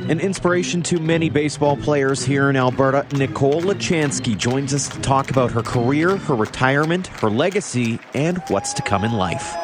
An inspiration to many baseball players here in Alberta, Nicole Luchanski joins us to talk about her career, her retirement, her legacy, and what's to come in life.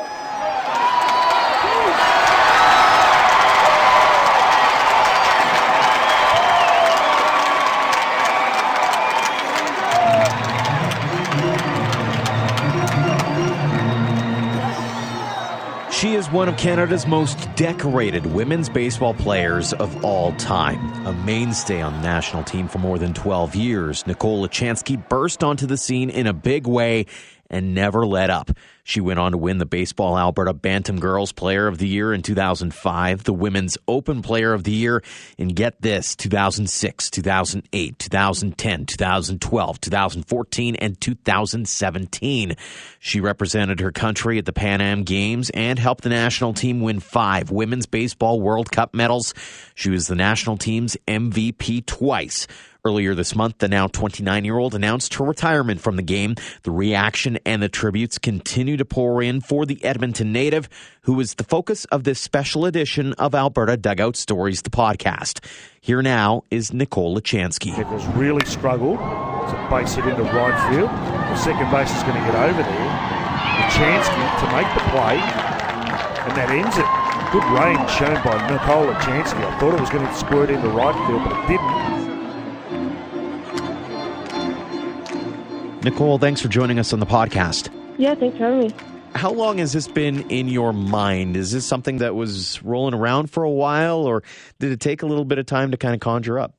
She is one of Canada's most decorated women's baseball players of all time. A mainstay on the national team for more than 12 years, Nicole Luchanski burst onto the scene in a big way and never let up. She went on to win the Baseball Alberta Bantam Girls Player of the Year in 2005, the Women's Open Player of the Year in, get this, 2006, 2008, 2010, 2012, 2014, and 2017. She represented her country at the Pan Am Games and helped the national team win 5 Women's Baseball World Cup medals. She was the national team's MVP twice. Earlier this month, the now 29-year-old announced her retirement from the game. The reaction and the tributes continue to pour in for the Edmonton native, who is the focus of this special edition of Alberta Dugout Stories, the podcast. Here now is Nicole Luchanski. Nichols really struggled to base it into right field. The second base is going to get over there. Luchanski to make the play, and that ends it. Good range shown by Nicole Luchanski. I thought it was going to squirt into right field, but it didn't. Nicole, thanks for joining us on the podcast. Yeah, thanks for having me. How long has this been in your mind? Is this something that was rolling around for a while, or did it take a little bit of time to kind of conjure up?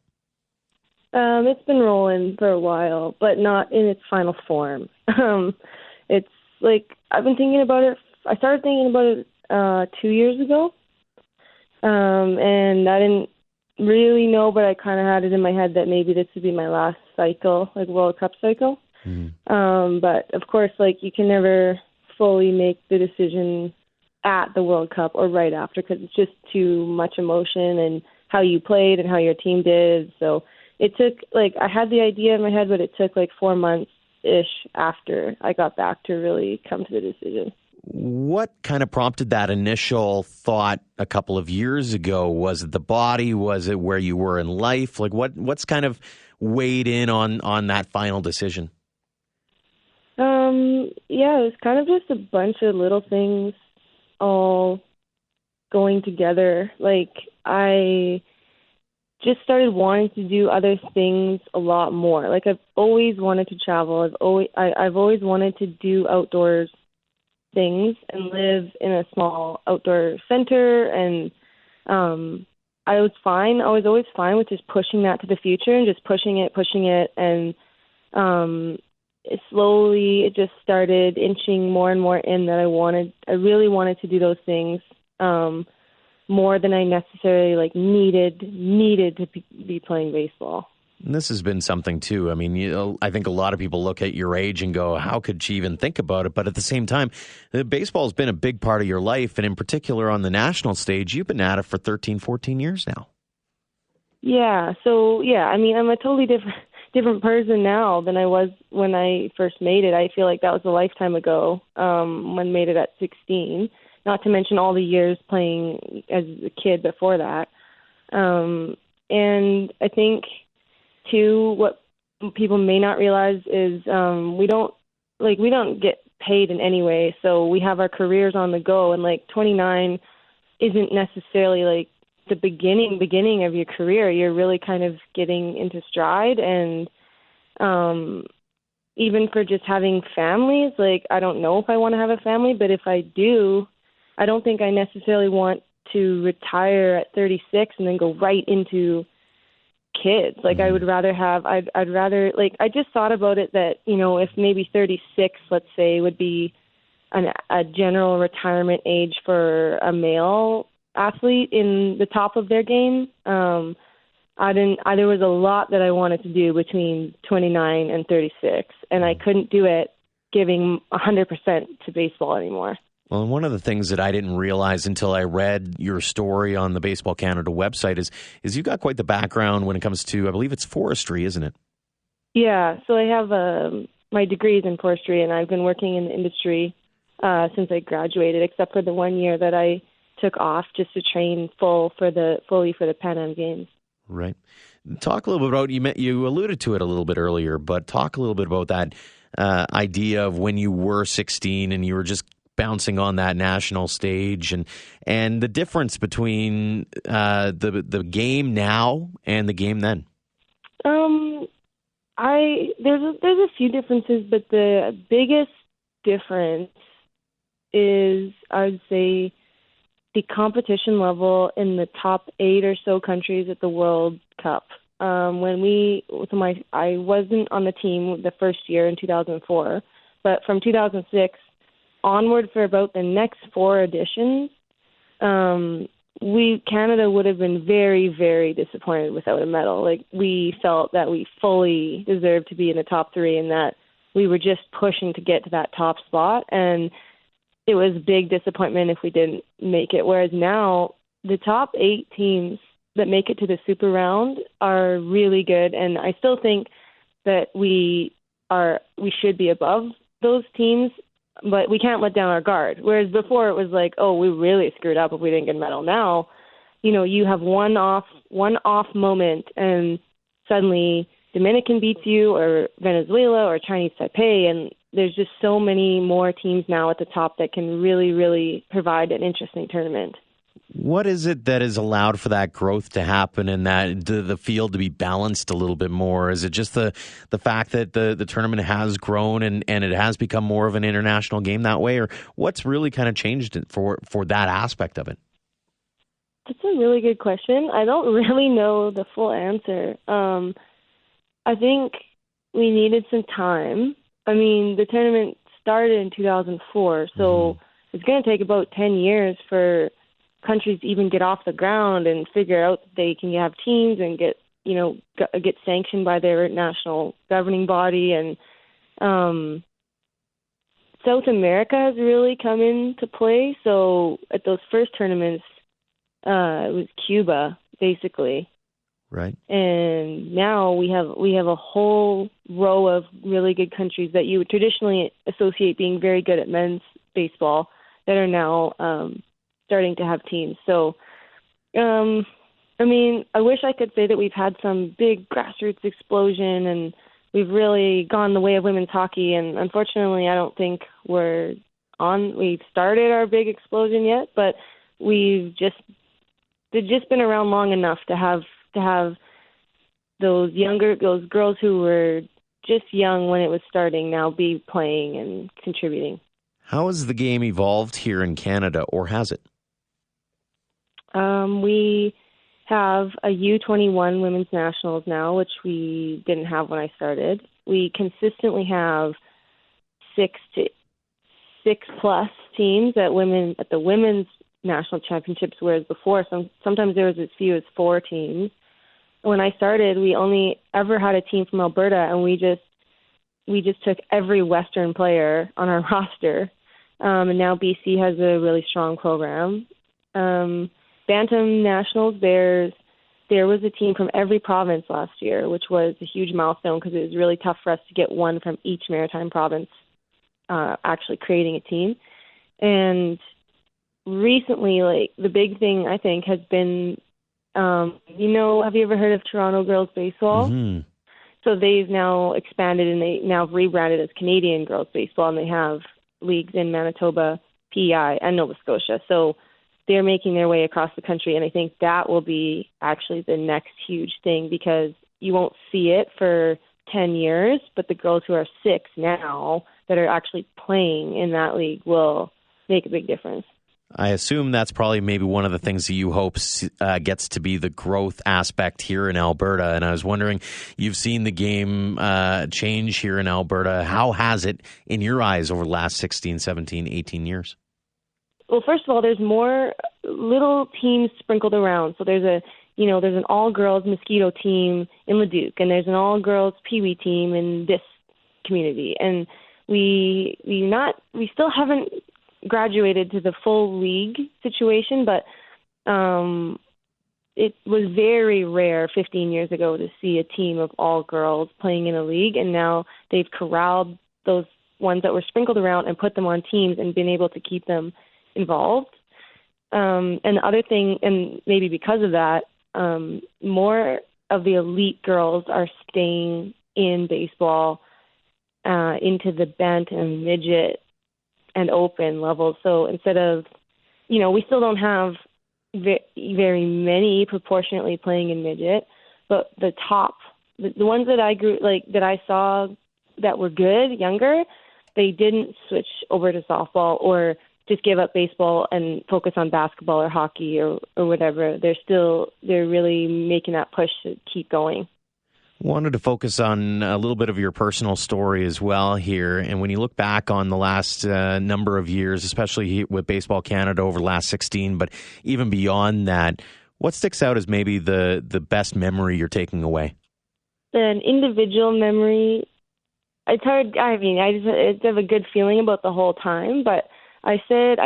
It's been rolling for a while, but not in its final form. It's like I've been thinking about it. I started thinking about it 2 years ago, and I didn't really know, but I kind of had it in my head that maybe this would be my last cycle, like World Cup cycle. Mm-hmm. But of course, like you can never fully make the decision at the World Cup or right after because it's just too much emotion and how you played and how your team did. So it took, like, I had the idea in my head, but it took like 4 months-ish after I got back to really come to the decision. What kind of prompted that initial thought a couple of years ago? Was it the body? Was it where you were in life? Like what's kind of weighed in on that final decision? Yeah, it was kind of just a bunch of little things all going together. Like, I just started wanting to do other things a lot more. Like, I've always wanted to travel. I've always wanted to do outdoors things and live in a small outdoor center. And I was fine. I was always fine with just pushing that to the future and just pushing it. And it just started inching more and more in that I really wanted to do those things more than I necessarily needed to be playing baseball. And this has been something too. I mean, I think a lot of people look at your age and go, how could she even think about it? But at the same time, baseball has been a big part of your life. And in particular on the national stage, you've been at it for 13, 14 years now. Yeah. So, I mean, I'm a totally different person now than I was when I first made it. I feel like that was a lifetime ago when I made it at 16, not to mention all the years playing as a kid before that. And I think, too, what people may not realize is we don't get paid in any way, so we have our careers on the go, and 29 isn't necessarily the beginning of your career. You're really kind of getting into stride, and even for just having families, I don't know if I want to have a family, but if I do, I don't think I necessarily want to retire at 36 and then go right into kids. I would rather have, I just thought about it that, if maybe 36, let's say, would be a general retirement age for a male athlete in the top of their game. There was a lot that I wanted to do between 29 and 36, and I couldn't do it giving 100% to baseball anymore. Well, and one of the things that I didn't realize until I read your story on the Baseball Canada website is you got quite the background when it comes to, I believe it's forestry, isn't it? Yeah, so I have my degrees in forestry, and I've been working in the industry since I graduated, except for the 1 year that I took off just to train fully for the Pan Am Games. Right. Talk a little bit about, you alluded to it a little bit earlier, but talk a little bit about that idea of when you were 16 and you were just bouncing on that national stage, and the difference between the game now and the game then. There's a few differences, but the biggest difference is, I would say, the competition level in the top 8 or so countries at the World Cup. I wasn't on the team the first year in 2004, but from 2006 onward for about the next 4 editions, Canada would have been very, very disappointed without a medal. Like, we felt that we fully deserved to be in the top 3 and that we were just pushing to get to that top spot. And it was a big disappointment if we didn't make it. Whereas now, the top 8 teams that make it to the Super Round are really good, and I still think that we should be above those teams, but we can't let down our guard. Whereas before it was like, oh, we really screwed up if we didn't get a medal. Now, you have one off moment, and suddenly Dominican beats you, or Venezuela, or Chinese Taipei, and there's just so many more teams now at the top that can really, really provide an interesting tournament. What is it that has allowed for that growth to happen and that the field to be balanced a little bit more? Is it just the fact that the tournament has grown and it has become more of an international game that way? Or what's really kind of changed it for that aspect of it? That's a really good question. I don't really know the full answer. I think we needed some time. I mean, the tournament started in 2004, so it's going to take about 10 years for countries even get off the ground and figure out that they can have teams and get sanctioned by their national governing body. And South America has really come into play. So at those first tournaments, it was Cuba, basically. Right. And now we have a whole row of really good countries that you would traditionally associate being very good at men's baseball that are now starting to have teams. So, I mean, I wish I could say that we've had some big grassroots explosion and we've really gone the way of women's hockey. And unfortunately, I don't think we've started our big explosion yet, but they've just been around long enough to have those girls who were just young when it was starting now be playing and contributing. How has the game evolved here in Canada, or has it? We have a U21 women's nationals now, which we didn't have when I started. We consistently have 6+ teams at the women's national championships, whereas before sometimes there was as few as 4 teams. When I started, we only ever had a team from Alberta, and we just took every Western player on our roster. And now BC has a really strong program. Bantam Nationals, there was a team from every province last year, which was a huge milestone because it was really tough for us to get one from each maritime province actually creating a team. And recently, like, the big thing I think has been, have you ever heard of Toronto Girls Baseball? Mm-hmm. So they've now expanded and they now rebranded as Canadian Girls Baseball, and they have leagues in Manitoba, PEI, and Nova Scotia. So they're making their way across the country, and I think that will be actually the next huge thing because you won't see it for 10 years, but the girls who are 6 now that are actually playing in that league will make a big difference. I assume that's probably maybe one of the things that you hope gets to be the growth aspect here in Alberta. And I was wondering, you've seen the game change here in Alberta. How has it, in your eyes, over the last 16, 17, 18 years? Well, first of all, there's more little teams sprinkled around. So there's an all-girls mosquito team in Leduc, and there's an all-girls peewee team in this community. And we still haven't graduated to the full league situation, but it was very rare 15 years ago to see a team of all girls playing in a league, and now they've corralled those ones that were sprinkled around and put them on teams and been able to keep them involved. And the other thing, and maybe because of that, more of the elite girls are staying in baseball into the bent and midget and open levels. So instead of, we still don't have very many proportionately playing in midget, but the top, the ones that I saw that were good, younger, they didn't switch over to softball or just give up baseball and focus on basketball or hockey or whatever. They're really making that push to keep going. Wanted to focus on a little bit of your personal story as well here. And when you look back on the last number of years, especially with Baseball Canada over the last 16, but even beyond that, what sticks out as maybe the best memory you're taking away? An individual memory, it's hard. I just have a good feeling about the whole time, but I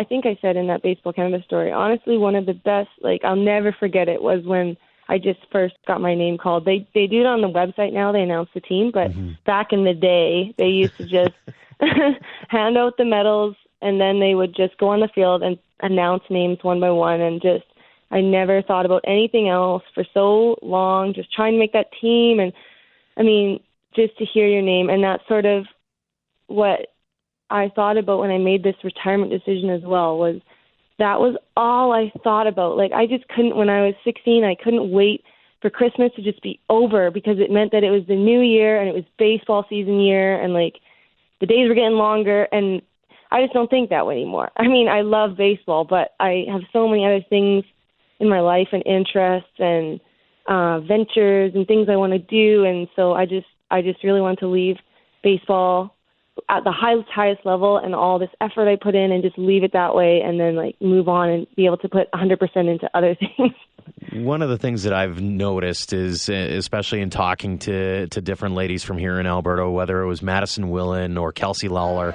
think I said in that Baseball Canada story, honestly, one of the best, I'll never forget it, was when I just first got my name called. They do it on the website now. They announce the team, but back in the day, they used to just hand out the medals, and then they would just go on the field and announce names one by one. And I never thought about anything else for so long, just trying to make that team. And just to hear your name, and that's sort of what I thought about when I made this retirement decision as well, that was all I thought about. I just couldn't, when I was 16, I couldn't wait for Christmas to just be over, because it meant that it was the new year and it was baseball season year, and the days were getting longer, and I just don't think that way anymore. I love baseball, but I have so many other things in my life and interests and ventures and things I want to do, and so I just really want to leave baseball at the highest level and all this effort I put in, and just leave it that way, and then move on and be able to put 100% into other things. One of the things that I've noticed is, especially in talking to different ladies from here in Alberta, whether it was Madison Willen or Kelsey Lawler,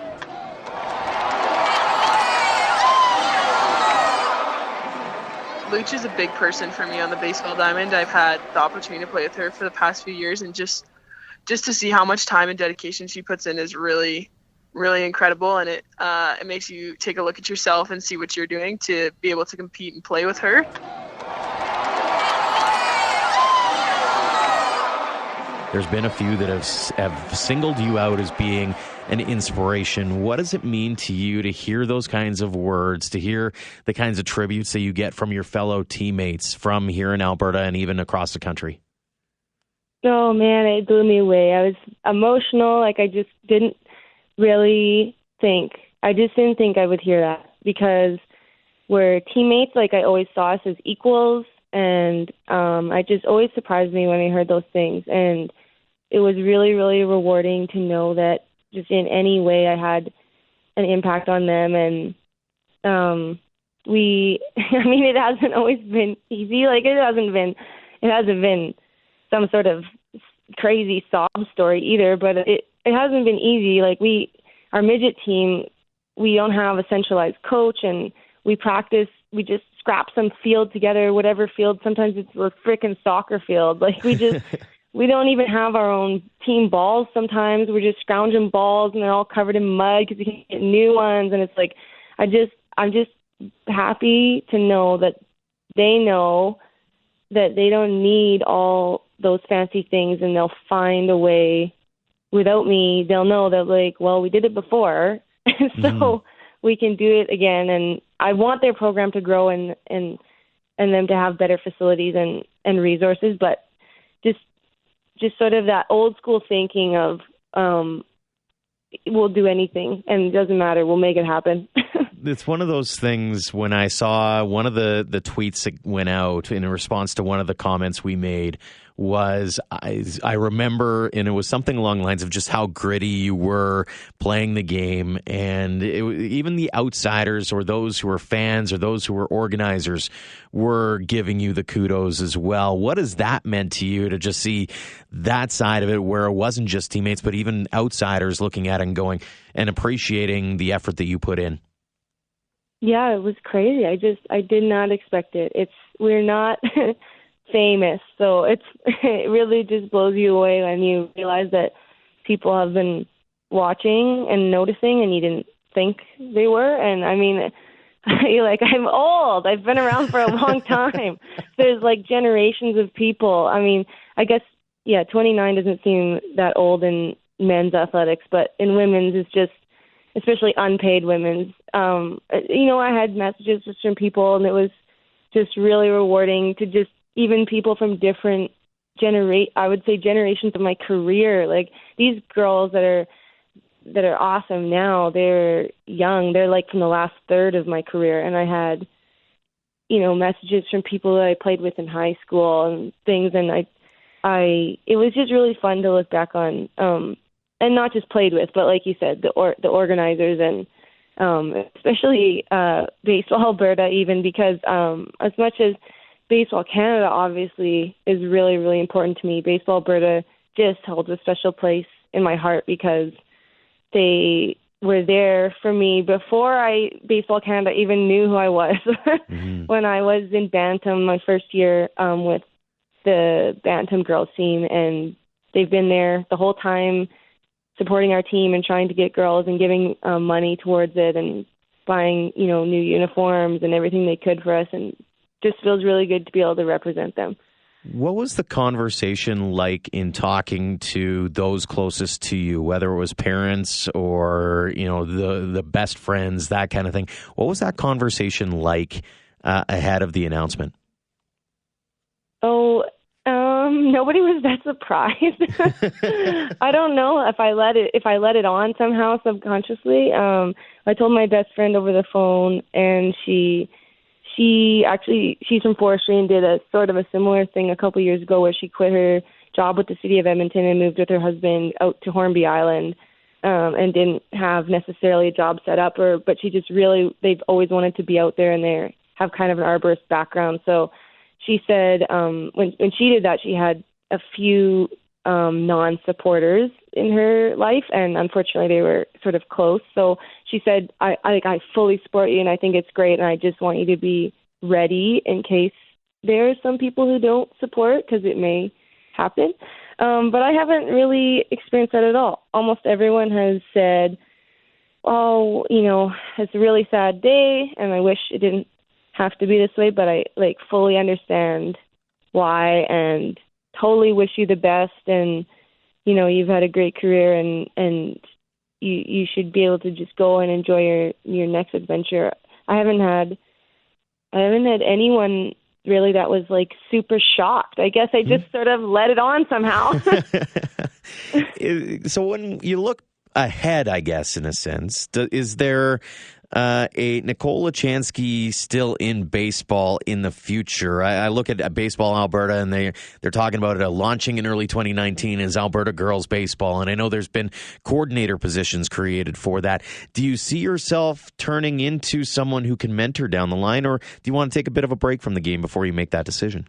Luch is a big person for me on the baseball diamond. I've had the opportunity to play with her for the past few years, and just to see how much time and dedication she puts in is really, really incredible. And it makes you take a look at yourself and see what you're doing to be able to compete and play with her. There's been a few that have singled you out as being an inspiration. What does it mean to you to hear those kinds of words, to hear the kinds of tributes that you get from your fellow teammates from here in Alberta and even across the country? Oh, man, it blew me away. I was emotional. I just didn't really think. I just didn't think I would hear that, because we're teammates. I always saw us as equals, and I just always surprised me when I heard those things. And it was really, really rewarding to know that just in any way I had an impact on them. And it hasn't always been easy. It hasn't been some sort of crazy sob story either, but it hasn't been easy. Our midget team, we don't have a centralized coach, and we practice, we just scrap some field together, whatever field. Sometimes it's a frickin' soccer field. We don't even have our own team balls. Sometimes we're just scrounging balls, and they're all covered in mud because we can get new ones. And it's I'm just happy to know that they know that they don't need all those fancy things, and they'll find a way. Without me, they'll know that we did it before, so we can do it again. And I want their program to grow and them to have better facilities and resources, but just sort of that old school thinking of we'll do anything and it doesn't matter, we'll make it happen. It's one of those things. When I saw one of the tweets that went out in response to one of the comments we made, was I remember, and it was something along the lines of just how gritty you were playing the game, and even the outsiders or those who were fans or those who were organizers were giving you the kudos as well. What has that meant to you, to just see that side of it, where it wasn't just teammates but even outsiders looking at it and going and appreciating the effort that you put in? Yeah, it was crazy. I did not expect it. We're not famous, so it really just blows you away when you realize that people have been watching and noticing, and you didn't think they were. And I'm old. I've been around for a long time. There's like generations of people. I mean, I guess, 29 doesn't seem that old in men's athletics, but in women's it's just, especially unpaid women's. I had messages just from people, and it was just really rewarding to just even people from different generations of my career. Like these girls that are awesome now, they're young. They're like from the last third of my career, and I had, messages from people that I played with in high school and things, and it was just really fun to look back on, and not just played with, but like you said, the organizers and especially Baseball Alberta, even because as much as Baseball Canada obviously is really, really important to me, Baseball Alberta just holds a special place in my heart because they were there for me before Baseball Canada even knew who I was. Mm-hmm. When I was in Bantam my first year with the Bantam girls team, and they've been there the whole time supporting our team and trying to get girls and giving money towards it and buying, new uniforms and everything they could for us, and just feels really good to be able to represent them. What was the conversation like in talking to those closest to you, whether it was parents or, the best friends, that kind of thing? What was that conversation like ahead of the announcement? Nobody was that surprised. I don't know if I let it on somehow subconsciously. I told my best friend over the phone, and she's from forestry and did a sort of a similar thing a couple years ago where she quit her job with the city of Edmonton and moved with her husband out to Hornby Island, and didn't have necessarily a job set up, but she just really, they've always wanted to be out there, and they have kind of an arborist background. So she said when she did that, she had a few non-supporters in her life, and unfortunately they were sort of close. So she said, I fully support you, and I think it's great, and I just want you to be ready in case there are some people who don't support, because it may happen. But I haven't really experienced that at all. Almost everyone has said, oh, it's a really sad day, and I wish it didn't have to be this way, but I fully understand why, and totally wish you the best, and you've had a great career, and you should be able to just go and enjoy your next adventure. I haven't had anyone really that was super shocked. I guess I just sort of let it on somehow. So when you look ahead, I guess, in a sense, is there a Nicole Luchanski still in baseball in the future? I look at Baseball Alberta, and they're talking about it launching in early 2019 as Alberta Girls Baseball, and I know there's been coordinator positions created for that. Do you see yourself turning into someone who can mentor down the line, or do you want to take a bit of a break from the game before you make that decision?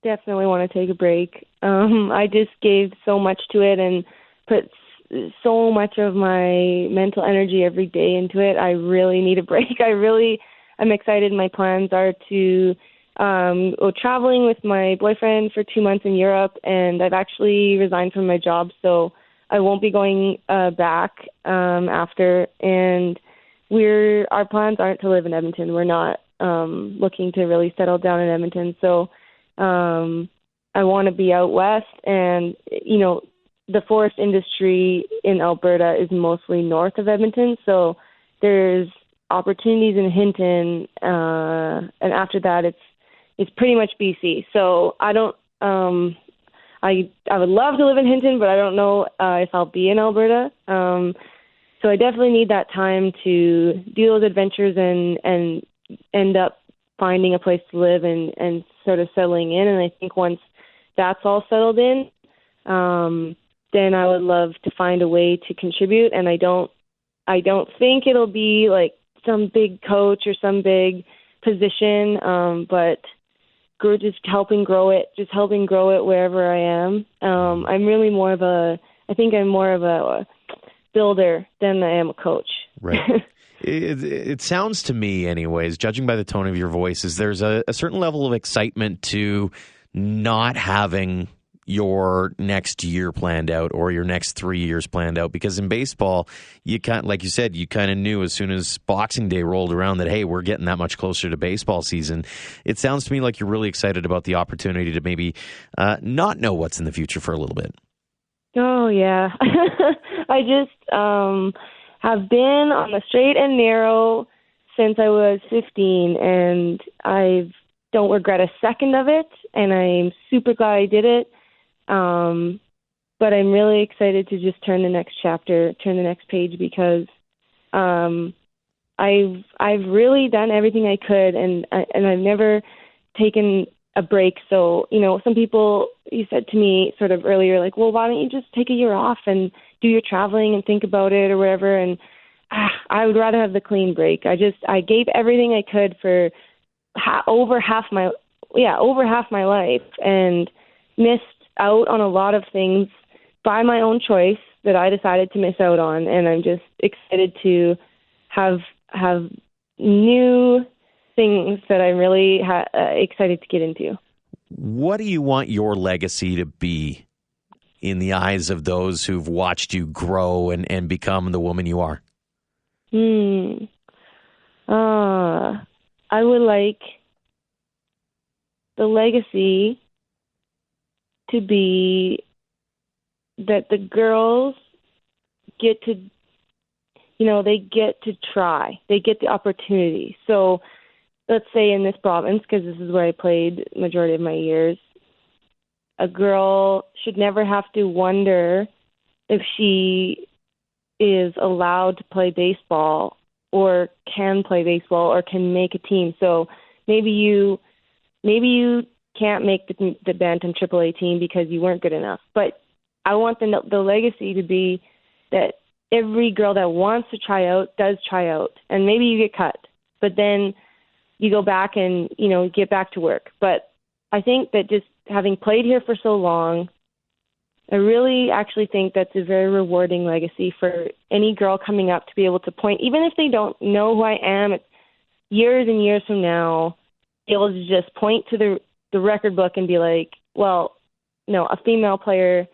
Definitely want to take a break. I just gave so much to it and put so much of my mental energy every day into it. I really need a break. I'm excited. My plans are to go traveling with my boyfriend for 2 months in Europe, and I've actually resigned from my job, so I won't be going back after. And our plans aren't to live in Edmonton. We're not looking to really settle down in Edmonton. So I want to be out west, and the forest industry in Alberta is mostly north of Edmonton, so there's opportunities in Hinton, and after that it's pretty much BC. So I don't I would love to live in Hinton, but I don't know if I'll be in Alberta. So I definitely need that time to do those adventures and end up finding a place to live and sort of settling in. And I think once that's all settled in, then I would love to find a way to contribute. And I don't think it'll be like some big coach or some big position, but just helping grow it wherever I am. I'm really I think I'm more of a builder than I am a coach. Right. It sounds to me, anyways, judging by the tone of your voice, is there's a certain level of excitement to not having your next year planned out or your next 3 years planned out? Because in baseball, you like you said, you kind of knew as soon as Boxing Day rolled around that, hey, we're getting that much closer to baseball season. It sounds to me like you're really excited about the opportunity to maybe not know what's in the future for a little bit. Oh, yeah. I just have been on the straight and narrow since I was 15, and I don't regret a second of it, and I'm super glad I did it. But I'm really excited to just turn the next chapter, turn the next page, because I've really done everything I could, and I've never taken a break. So, some people, you said to me sort of earlier, like, well, why don't you just take a year off and do your traveling and think about it or whatever? And I would rather have the clean break. I gave everything I could for over half my life, and missed out on a lot of things by my own choice that I decided to miss out on. And I'm just excited to have new things that I'm really excited to get into. What do you want your legacy to be in the eyes of those who've watched you grow and become the woman you are? I would like the legacy to be that the girls get to, they get to try. They get the opportunity. So let's say in this province, because this is where I played the majority of my years, a girl should never have to wonder if she is allowed to play baseball or can play baseball or can make a team. So maybe you can't make the Bantam AAA team because you weren't good enough. But I want the legacy to be that every girl that wants to try out does try out. And maybe you get cut, but then you go back and, get back to work. But I think that just having played here for so long, I really actually think that's a very rewarding legacy for any girl coming up to be able to point, even if they don't know who I am, years and years from now, be able to just point to the record book and be like, well, no, a female player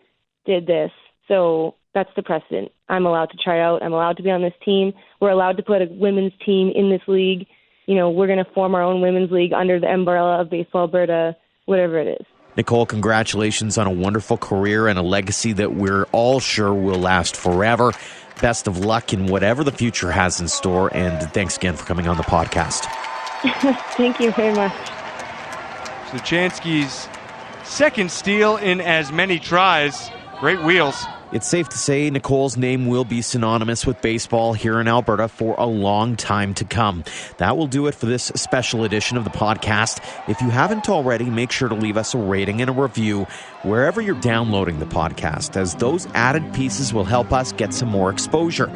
did this, so that's the precedent. I'm allowed to try out. I'm allowed to be on this team. We're allowed to put a women's team in this league. We're going to form our own women's league under the umbrella of Baseball Alberta, whatever it is. Nicole, congratulations on a wonderful career and a legacy that we're all sure will last forever. Best of luck in whatever the future has in store, and thanks again for coming on the podcast. Thank you very much. Luchanski's second steal in as many tries. Great wheels. It's safe to say Nicole's name will be synonymous with baseball here in Alberta for a long time to come. That will do it for this special edition of the podcast. If you haven't already, make sure to leave us a rating and a review wherever you're downloading the podcast, as those added pieces will help us get some more exposure.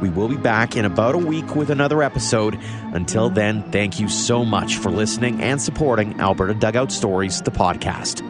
We will be back in about a week with another episode. Until then, thank you so much for listening and supporting Alberta Dugout Stories, the podcast.